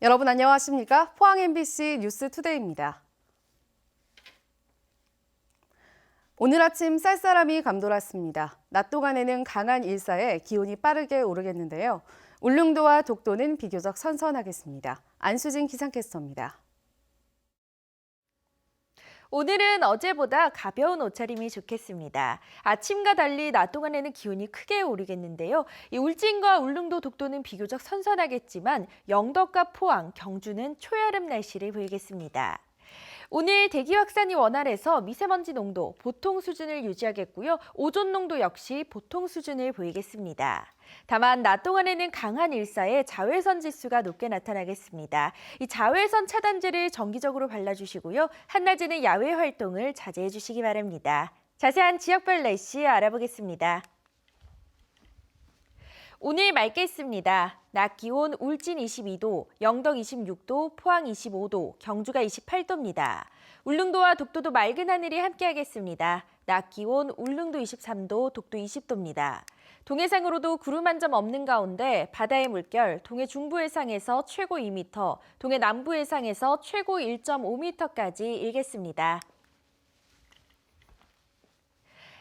여러분 안녕하십니까? 포항 MBC 뉴스투데이입니다. 오늘 아침 쌀쌀함이 감돌았습니다. 낮 동안에는 강한 일사에 기온이 빠르게 오르겠는데요. 울릉도와 독도는 비교적 선선하겠습니다. 안수진 기상캐스터입니다. 오늘은 어제보다 가벼운 옷차림이 좋겠습니다. 아침과 달리 낮 동안에는 기온이 크게 오르겠는데요. 이 울진과 울릉도, 독도는 비교적 선선하겠지만 영덕과 포항, 경주는 초여름 날씨를 보이겠습니다. 오늘 대기 확산이 원활해서 미세먼지 농도 보통 수준을 유지하겠고요. 오존 농도 역시 보통 수준을 보이겠습니다. 다만 낮 동안에는 강한 일사에 자외선 지수가 높게 나타나겠습니다. 이 자외선 차단제를 정기적으로 발라주시고요. 한낮에는 야외 활동을 자제해 주시기 바랍니다. 자세한 지역별 날씨 알아보겠습니다. 오늘 맑겠습니다. 낮 기온 울진 22도, 영덕 26도, 포항 25도, 경주가 28도입니다. 울릉도와 독도도 맑은 하늘이 함께하겠습니다. 낮 기온 울릉도 23도, 독도 20도입니다. 동해상으로도 구름 한 점 없는 가운데 바다의 물결 동해 중부 해상에서 최고 2m, 동해 남부 해상에서 최고 1.5m까지 일겠습니다.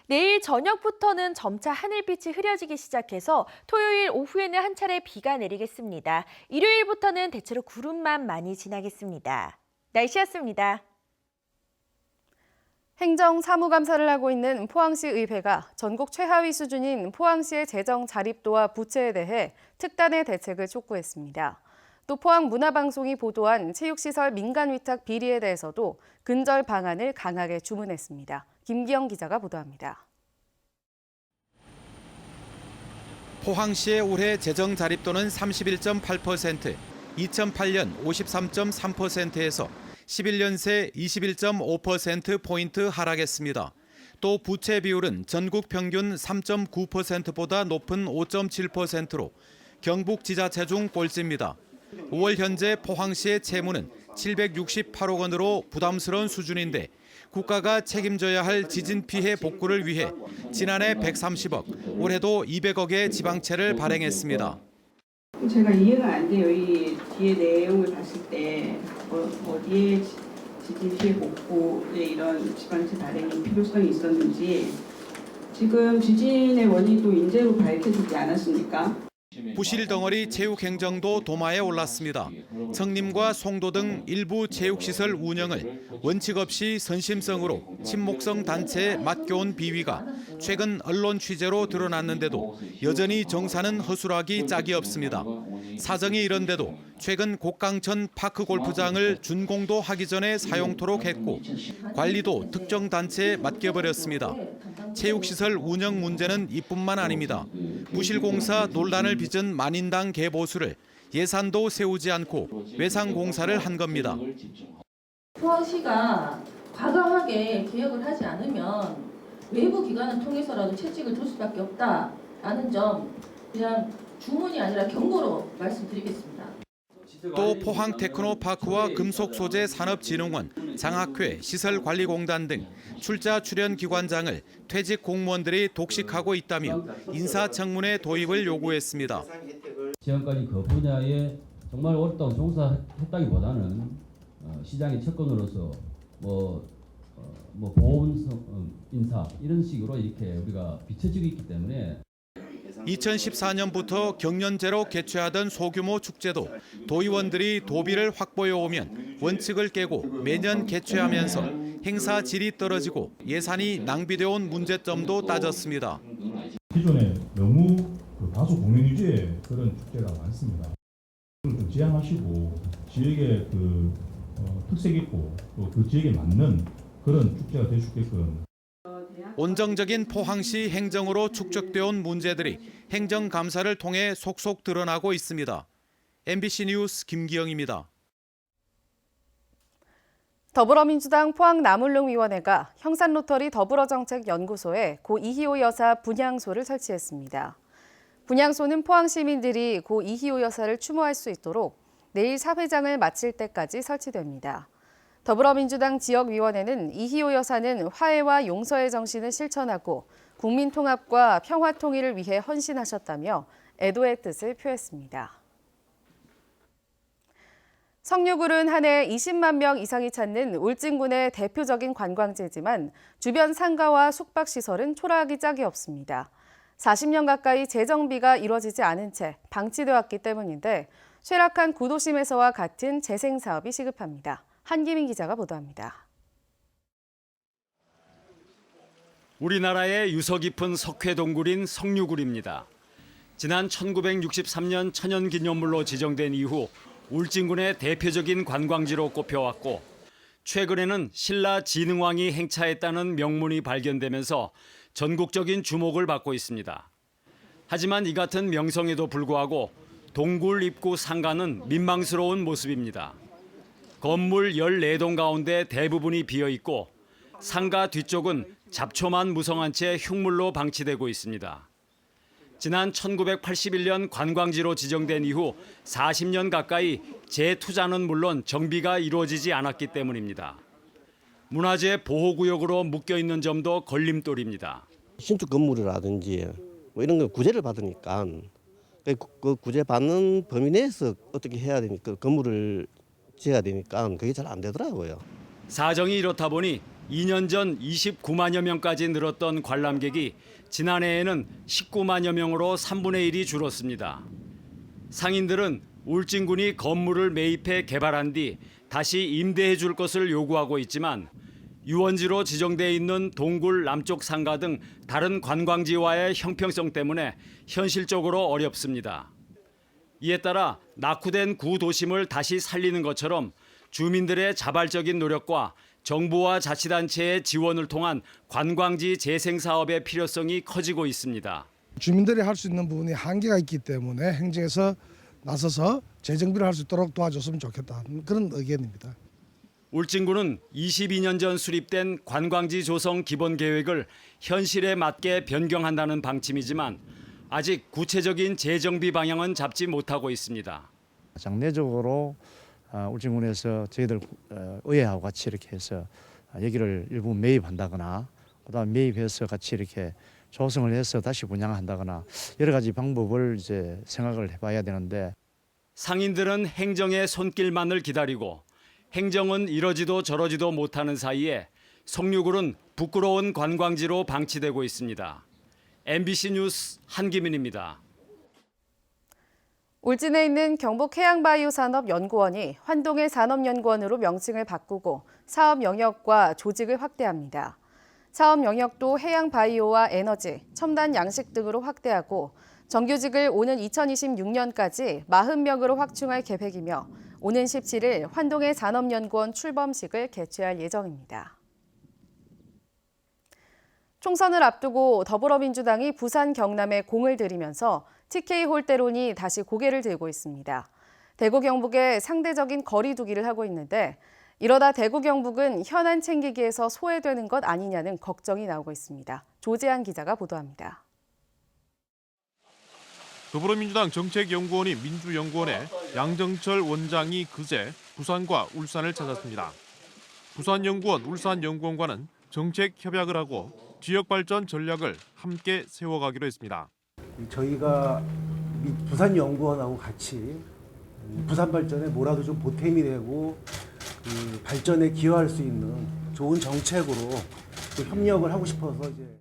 내일 저녁부터는 점차 하늘빛이 흐려지기 시작해서 토요일 오후에는 한 차례 비가 내리겠습니다. 일요일부터는 대체로 구름만 많이 지나겠습니다. 날씨였습니다. 행정사무감사를 하고 있는 포항시 의회가 전국 최하위 수준인 포항시의 재정 자립도와 부채에 대해 특단의 대책을 촉구했습니다. 또 포항문화방송이 보도한 체육시설 민간위탁 비리에 대해서도 근절 방안을 강하게 주문했습니다. 김기영 기자가 보도합니다. 포항시의 올해 재정 자립도는 31.8%, 2008년 53.3%에서 11년 새 21.5%포인트 하락했습니다. 또 부채 비율은 전국 평균 3.9%보다 높은 5.7%로 경북 지자체 중 꼴찌입니다. 5월 현재 포항시의 채무는 768억 원으로 부담스러운 수준인데 국가가 책임져야 할 지진 피해 복구를 위해 지난해 130억, 올해도 200억의 지방채를 발행했습니다. 제가 이해가 안 돼요. 이 뒤에 내용을 봤을 때 어디에 지진 피해 복구에 이런 지방채 발행이 필요성이 있었는지 지금 지진의 원인도 인재로 밝혀지지 않았습니까? 부실 덩어리 체육행정도 도마에 올랐습니다. 청림과 송도 등 일부 체육시설 운영을 원칙 없이 선심성으로 친목성 단체에 맡겨온 비위가 최근 언론 취재로 드러났는데도 여전히 정사는 허술하기 짝이 없습니다. 사정이 이런데도 최근 곡강천 파크골프장을 준공도하기 전에 사용토록 했고 관리도 특정 단체에 맡겨버렸습니다. 체육시설 운영 문제는 이뿐만 아닙니다. 부실공사 논란을 빚은 만인당 개보수를 예산도 세우지 않고 외상공사를 한 겁니다. 포항시가 과감하게 개혁을 하지 않으면 외부 기관을 통해서라도 채찍을 줄 수밖에 없다라는 점 그냥 주문이 아니라 경고로 말씀드리겠습니다. 또 포항 테크노파크와 금속소재 산업진흥원, 장학회, 시설관리공단 등 출자 출연 기관장을 퇴직 공무원들이 독식하고 있다며 인사청문회 도입을 요구했습니다. 지금까지 그 분야에 정말 오랫동안 종사했다기보다는 시장의 접근으로서 보험 인사 이런 식으로 이렇게 우리가 비춰지고 있기 때문에 2014년부터 경년제로 개최하던 소규모 축제도 도의원들이 도비를 확보해 오면 원칙을 깨고 매년 개최하면서 행사 질이 떨어지고 예산이 낭비되어 온 문제점도 따졌습니다. 기존에 너무 다소 공연 위주의 그런 축제가 많습니다. 좀 지양하시고 지역의 특색 있고 또 그 지역에 맞는 그런 축제가 될 수 있게끔. 온정적인 포항시 행정으로 축적되어 온 문제들이 행정감사를 통해 속속 드러나고 있습니다. MBC 뉴스 김기영입니다. 더불어민주당 포항남울릉위원회가 형산로터리 더불어정책연구소에 고 이희호 여사 분향소를 설치했습니다. 분향소는 포항 시민들이 고 이희호 여사를 추모할 수 있도록 내일 사회장을 마칠 때까지 설치됩니다. 더불어민주당 지역위원회는 이희호 여사는 화해와 용서의 정신을 실천하고 국민 통합과 평화 통일을 위해 헌신하셨다며 애도의 뜻을 표했습니다. 성류굴은 한 해 20만 명 이상이 찾는 울진군의 대표적인 관광지지만 주변 상가와 숙박시설은 초라하기 짝이 없습니다. 40년 가까이 재정비가 이루어지지 않은 채 방치돼 왔기 때문인데 쇠락한 구도심에서와 같은 재생 사업이 시급합니다. 한기민 기자가 보도합니다. 우리나라의 유서 깊은 석회 동굴인 성류굴입니다. 지난 1963년 천연기념물로 지정된 이후 울진군의 대표적인 관광지로 꼽혀왔고 최근에는 신라 진흥왕이 행차했다는 명문이 발견되면서 전국적인 주목을 받고 있습니다. 하지만 이 같은 명성에도 불구하고 동굴 입구 상가는 민망스러운 모습입니다. 건물 14동 가운데 대부분이 비어있고 상가 뒤쪽은 잡초만 무성한 채 흉물로 방치되고 있습니다. 지난 1981년 관광지로 지정된 이후 40년 가까이 재투자는 물론 정비가 이루어지지 않았기 때문입니다. 문화재 보호구역으로 묶여있는 점도 걸림돌입니다. 신축 건물이라든지 뭐 이런 거 구제를 받으니까 그 구제 받는 범위 내에서 어떻게 해야 되니까 건물을 지어야 되니까 그게 잘 안 되더라고요. 사정이 이렇다 보니 2년 전 29만여 명까지 늘었던 관람객이 지난해에는 19만여 명으로 3분의 1이 줄었습니다. 상인들은 울진군이 건물을 매입해 개발한 뒤 다시 임대해 줄 것을 요구하고 있지만 유원지로 지정돼 있는 동굴 남쪽 상가 등 다른 관광지와의 형평성 때문에 현실적으로 어렵습니다. 이에 따라 낙후된 구도심을 다시 살리는 것처럼 주민들의 자발적인 노력과 정부와 자치단체의 지원을 통한 관광지 재생 사업의 필요성이 커지고 있습니다. 주민들이 할 수 있는 부분이 한계가 있기 때문에 행정에서 나서서 재정비를 할 수 있도록 도와줬으면 좋겠다. 그런 의견입니다. 울진군은 22년 전 수립된 관광지 조성 기본 계획을 현실에 맞게 변경한다는 방침이지만 아직 구체적인 재정비 방향은 잡지 못하고 있습니다. 장래적으로 울진군에서 저희들 의회하고 같이 이렇게 해서 여기를 일부 매입한다거나 그다음 매입해서 같이 이렇게 조성을 해서 다시 분양한다거나 여러 가지 방법을 이제 생각을 해봐야 되는데 상인들은 행정의 손길만을 기다리고 행정은 이러지도 저러지도 못하는 사이에 성류굴은 부끄러운 관광지로 방치되고 있습니다. MBC 뉴스 한기민입니다. 울진에 있는 경북해양바이오산업연구원이 환동해 산업연구원으로 명칭을 바꾸고 사업 영역과 조직을 확대합니다. 사업 영역도 해양바이오와 에너지, 첨단 양식 등으로 확대하고 정규직을 오는 2026년까지 40명으로 확충할 계획이며 오는 17일 환동해 산업연구원 출범식을 개최할 예정입니다. 총선을 앞두고 더불어민주당이 부산 경남에 공을 들이면서 TK 홀대론이 다시 고개를 들고 있습니다. 대구 경북에 상대적인 거리 두기를 하고 있는데 이러다 대구 경북은 현안 챙기기에서 소외되는 것 아니냐는 걱정이 나오고 있습니다. 조재한 기자가 보도합니다. 더불어민주당 정책연구원이 민주연구원에 양정철 원장이 그제 부산과 울산을 찾았습니다. 부산연구원, 울산연구원과는 정책 협약을 하고 지역 발전 전략을 함께 세워가기로 했습니다. 저희가 부산연구원하고 같이 부산 발전에 뭐라도 좀 보탬이 되고 발전에 기여할 수 있는 좋은 정책으로 또 협력을 하고 싶어서 이제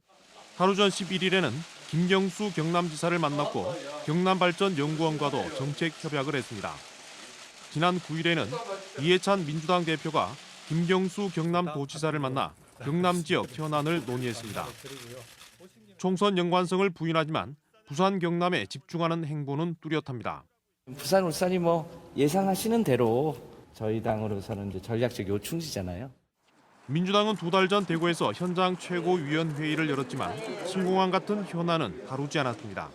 하루 전 11일에는 김경수 경남지사를 만났고 경남발전연구원과도 정책 협약을 했습니다. 지난 9일에는 이해찬 민주당 대표가 김경수 경남도지사를 만나 경남 지역 현안을 논의했습니다. 총선 연관성을 부인하지만 부산 경남에 집중하는 행보는 뚜렷합니다. 부산 울산이 예상하시는 대로 저희 당으로서는 이제 전략적 요충지잖아요. 민주당은 2달 전 대구에서 현장 최고위원회의를 열었지만 신공항 같은 현안은 다루지 않았습니다.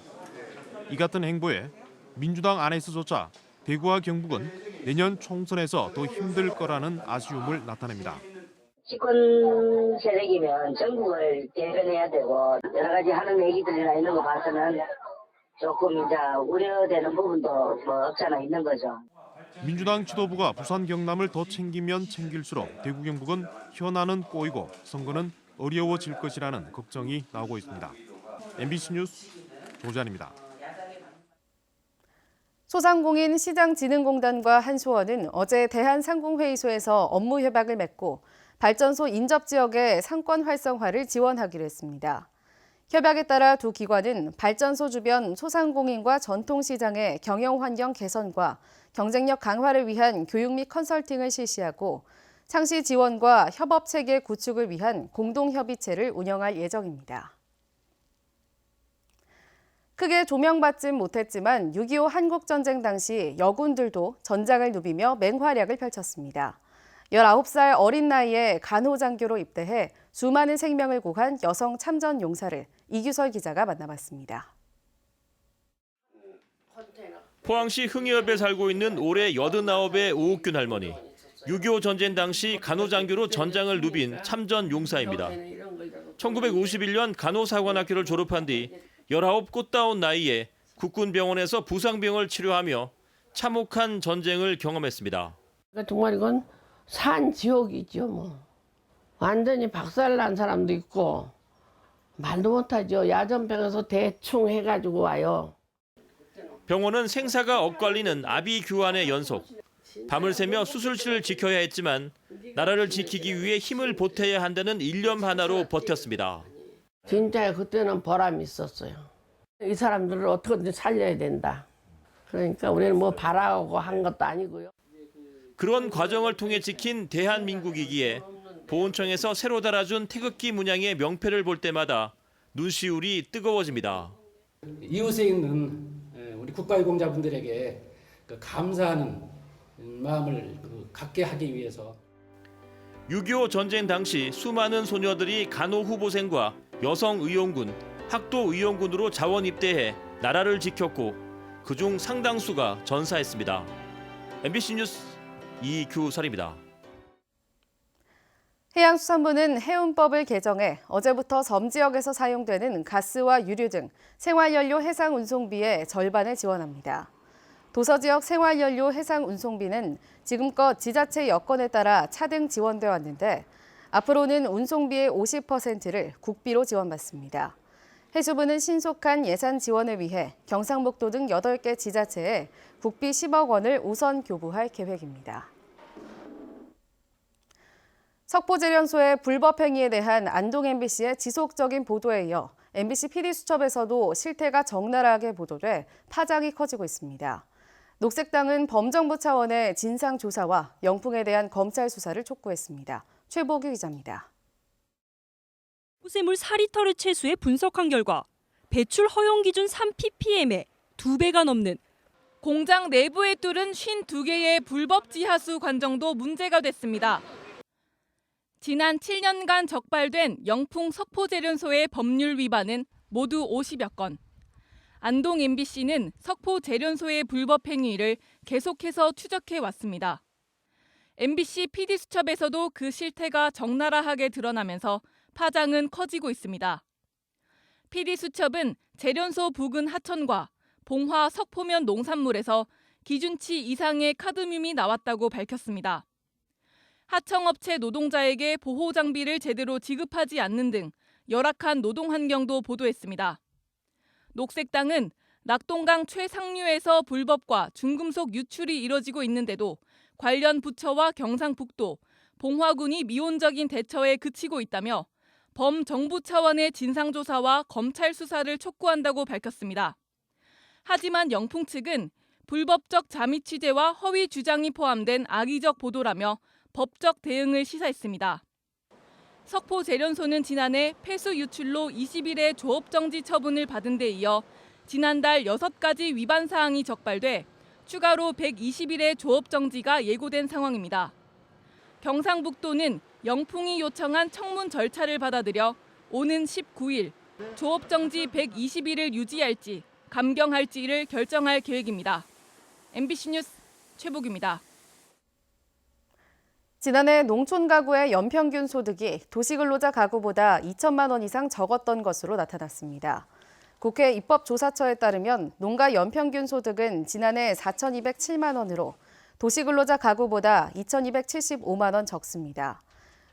이 같은 행보에 민주당 안에서조차 대구와 경북은 내년 총선에서 더 힘들 거라는 아쉬움을 나타냅니다. 집권 세력이면 전국을 대변해야 되고 여러 가지 하는 얘기들이나 있는 거 봐서는 조금 이제 우려되는 부분도 없지 않아 있는 거죠. 민주당 지도부가 부산 경남을 더 챙기면 챙길수록 대구 경북은 현안은 꼬이고 선거는 어려워질 것이라는 걱정이 나오고 있습니다. MBC 뉴스 조재한입니다. 소상공인 시장진흥공단과 한수원은 어제 대한상공회의소에서 업무 협약을 맺고 발전소 인접 지역의 상권 활성화를 지원하기로 했습니다. 협약에 따라 두 기관은 발전소 주변 소상공인과 전통시장의 경영 환경 개선과 경쟁력 강화를 위한 교육 및 컨설팅을 실시하고 창시 지원과 협업 체계 구축을 위한 공동협의체를 운영할 예정입니다. 크게 조명받진 못했지만 6.25 한국전쟁 당시 여군들도 전장을 누비며 맹활약을 펼쳤습니다. 19살 어린 나이에 간호장교로 입대해 수많은 생명을 구한 여성 참전 용사를 이규설 기자가 만나봤습니다. 포항시 흥이읍에 살고 있는 올해 89의 오옥균 할머니. 6.25 전쟁 당시 간호장교로 전장을 누빈 참전 용사입니다. 1951년 간호사관학교를 졸업한 뒤 19 꽃다운 나이에 국군병원에서 부상병을 치료하며 참혹한 전쟁을 경험했습니다. 정말 이건 산 지옥이죠. 뭐 완전히 박살난 사람도 있고 말도 못하죠. 야전병에서 대충 해가지고 와요. 병원은 생사가 엇갈리는 아비 규환의 연속. 밤을 새며 수술실을 지켜야 했지만 나라를 지키기 위해 힘을 보태야 한다는 일념 하나로 버텼습니다. 진짜 그때는 보람이 있었어요. 이 사람들을 어떻게든 살려야 된다. 그러니까 우리는 뭐 바라고 한 것도 아니고요. 그런 과정을 통해 지킨 대한민국이기에 보훈청에서 새로 달아준 태극기 문양의 명패를 볼 때마다 눈시울이 뜨거워집니다. 이웃에 있는 우리 국가유공자분들에게 감사하는 마음을 갖게 하기 위해서 6.25 전쟁 당시 수많은 소녀들이 간호후보생과 여성의용군, 학도의용군으로 자원 입대해 나라를 지켰고 그중 상당수가 전사했습니다. MBC 뉴스 이규설입니다. 해양수산부는 해운법을 개정해 어제부터 섬 지역에서 사용되는 가스와 유류 등 생활연료 해상 운송비의 절반을 지원합니다. 도서 지역 생활연료 해상 운송비는 지금껏 지자체 여건에 따라 차등 지원돼 왔는데 앞으로는 운송비의 50%를 국비로 지원받습니다. 해수부는 신속한 예산 지원을 위해 경상북도 등 8개 지자체에 국비 10억 원을 우선 교부할 계획입니다. 석포제련소의 불법 행위에 대한 안동 MBC의 지속적인 보도에 이어 MBC PD수첩에서도 실태가 적나라하게 보도돼 파장이 커지고 있습니다. 녹색당은 범정부 차원의 진상조사와 영풍에 대한 검찰 수사를 촉구했습니다. 최보규 기자입니다. 폐쇄물 4리터를 채수해 분석한 결과 배출 허용 기준 3ppm의 2배가 넘는 공장 내부에 뚫은 52개의 불법 지하수 관정도 문제가 됐습니다. 지난 7년간 적발된 영풍 석포제련소의 법률 위반은 모두 50여 건. 안동 MBC는 석포제련소의 불법 행위를 계속해서 추적해 왔습니다. MBC PD수첩에서도 그 실태가 적나라하게 드러나면서 파장은 커지고 있습니다. PD수첩은 제련소 부근 하천과 봉화 석포면 농산물에서 기준치 이상의 카드뮴이 나왔다고 밝혔습니다. 하청업체 노동자에게 보호 장비를 제대로 지급하지 않는 등 열악한 노동 환경도 보도했습니다. 녹색당은 낙동강 최상류에서 불법과 중금속 유출이 이뤄지고 있는데도 관련 부처와 경상북도, 봉화군이 미온적인 대처에 그치고 있다며 범정부 차원의 진상조사와 검찰 수사를 촉구한다고 밝혔습니다. 하지만 영풍 측은 불법적 자미 취재와 허위 주장이 포함된 악의적 보도라며 법적 대응을 시사했습니다. 석포제련소는 지난해 폐수 유출로 20일의 조업정지 처분을 받은 데 이어 지난달 6가지 위반 사항이 적발돼 추가로 120일의 조업정지가 예고된 상황입니다. 경상북도는 영풍이 요청한 청문 절차를 받아들여 오는 19일 조업정지 120일을 유지할지 감경할지를 결정할 계획입니다. MBC 뉴스 최복입니다. 지난해 농촌 가구의 연평균 소득이 도시근로자 가구보다 2천만 원 이상 적었던 것으로 나타났습니다. 국회 입법조사처에 따르면 농가 연평균 소득은 지난해 4,207만 원으로 도시근로자 가구보다 2,275만 원 적습니다.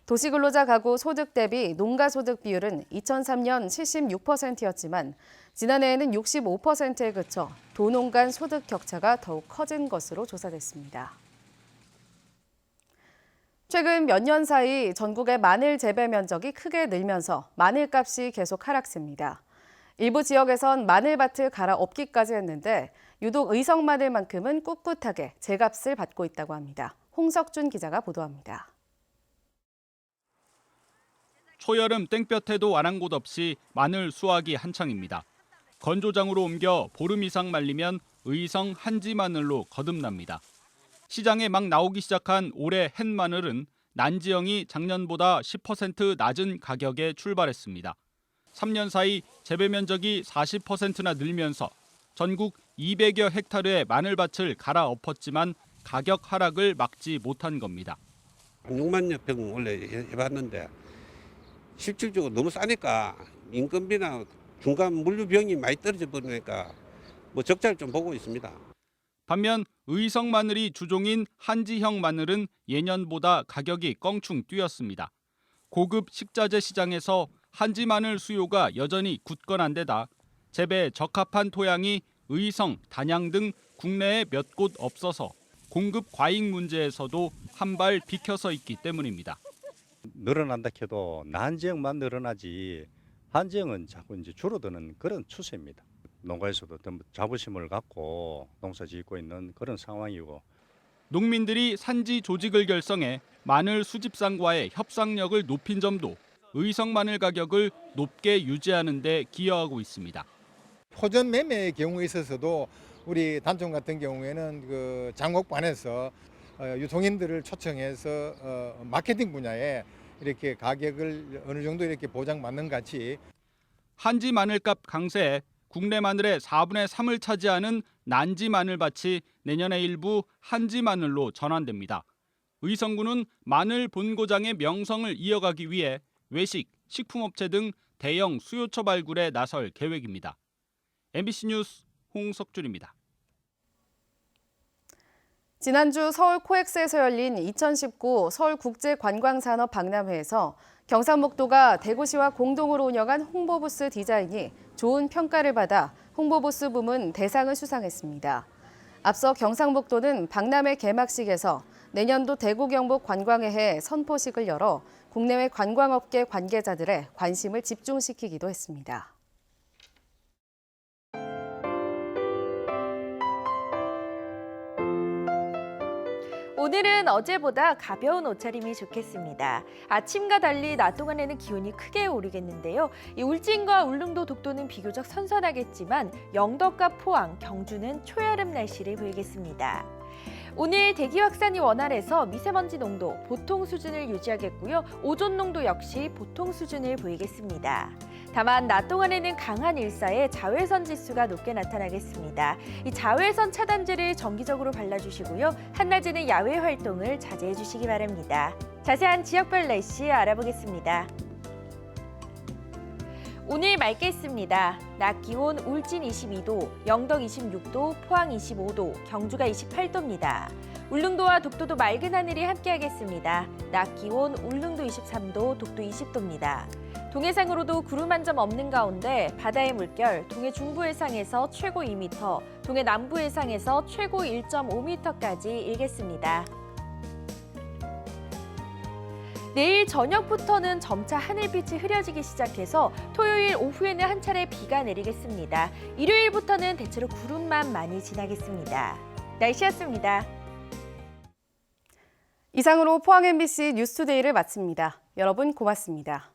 도시근로자 가구 소득 대비 농가 소득 비율은 2003년 76%였지만 지난해에는 65%에 그쳐 도농 간 소득 격차가 더욱 커진 것으로 조사됐습니다. 최근 몇 년 사이 전국의 마늘 재배 면적이 크게 늘면서 마늘값이 계속 하락세입니다. 일부 지역에선 마늘밭을 갈아엎기까지 했는데 유독 의성 마늘만큼은 꿋꿋하게 제값을 받고 있다고 합니다. 홍석준 기자가 보도합니다. 초여름 땡볕에도 아랑곳 없이 마늘 수확이 한창입니다. 건조장으로 옮겨 보름 이상 말리면 의성 한지 마늘로 거듭납니다. 시장에 막 나오기 시작한 올해 햇 마늘은 난지형이 작년보다 10% 낮은 가격에 출발했습니다. 3년 사이 재배 면적이 40%나 늘면서 전국 200여 헥타르의 마늘밭을 갈아엎었지만 가격 하락을 막지 못한 겁니다. 6만 평 원래 해봤는데 실질적으로 너무 싸니까 인건비나 중간 물류 비용이 많이 떨어져 버리니까 적자를 좀 보고 있습니다. 반면 의성 마늘이 주종인 한지형 마늘은 예년보다 가격이 껑충 뛰었습니다. 고급 식자재 시장에서 한지 마늘 수요가 여전히 굳건한 데다 재배에 적합한 토양이 의성, 단양 등 국내에 몇 곳 없어서 공급 과잉 문제에서도 한 발 비켜서 있기 때문입니다. 늘어난다 해도 난지형만 늘어나지 한지형은 자꾸 이제 줄어드는 그런 추세입니다. 농가에서도 자부심을 갖고 농사 짓고 있는 그런 상황이고 농민들이 산지 조직을 결성해 마늘 수집상과의 협상력을 높인 점도 의성 마늘 가격을 높게 유지하는 데 기여하고 있습니다. 포전 매매의 경우에 있어서도 우리 단촌 같은 경우에는 그 장목반에서 유통인들을 초청해서 마케팅 분야에 이렇게 가격을 어느 정도 이렇게 보장받는 같이 한지 마늘값 강세에 국내 마늘의 4분의 3을 차지하는 난지 마늘밭이 내년에 일부 한지 마늘로 전환됩니다. 의성군은 마늘 본고장의 명성을 이어가기 위해 외식, 식품업체 등 대형 수요처 발굴에 나설 계획입니다. MBC 뉴스 홍석준입니다. 지난주 서울 코엑스에서 열린 2019 서울국제관광산업 박람회에서 경상북도가 대구시와 공동으로 운영한 홍보부스 디자인이 좋은 평가를 받아 홍보부스 부문 대상을 수상했습니다. 앞서 경상북도는 박람회 개막식에서 내년도 대구 경북 관광회에 선포식을 열어 국내외 관광업계 관계자들의 관심을 집중시키기도 했습니다. 오늘은 어제보다 가벼운 옷차림이 좋겠습니다. 아침과 달리 낮 동안에는 기온이 크게 오르겠는데요. 이 울진과 울릉도, 독도는 비교적 선선하겠지만 영덕과 포항, 경주는 초여름 날씨를 보이겠습니다. 오늘 대기 확산이 원활해서 미세먼지 농도 보통 수준을 유지하겠고요. 오존 농도 역시 보통 수준을 보이겠습니다. 다만 낮 동안에는 강한 일사에 자외선 지수가 높게 나타나겠습니다. 이 자외선 차단제를 정기적으로 발라주시고요. 한낮에는 야외 활동을 자제해 주시기 바랍니다. 자세한 지역별 날씨 알아보겠습니다. 오늘 맑겠습니다. 낮 기온 울진 22도, 영덕 26도, 포항 25도, 경주가 28도입니다. 울릉도와 독도도 맑은 하늘이 함께하겠습니다. 낮 기온 울릉도 23도, 독도 20도입니다. 동해상으로도 구름 한 점 없는 가운데 바다의 물결 동해 중부 해상에서 최고 2m, 동해 남부 해상에서 최고 1.5m까지 일겠습니다. 내일 저녁부터는 점차 하늘빛이 흐려지기 시작해서 토요일 오후에는 한 차례 비가 내리겠습니다. 일요일부터는 대체로 구름만 많이 지나겠습니다. 날씨였습니다. 이상으로 포항 MBC 뉴스투데이를 마칩니다. 여러분 고맙습니다.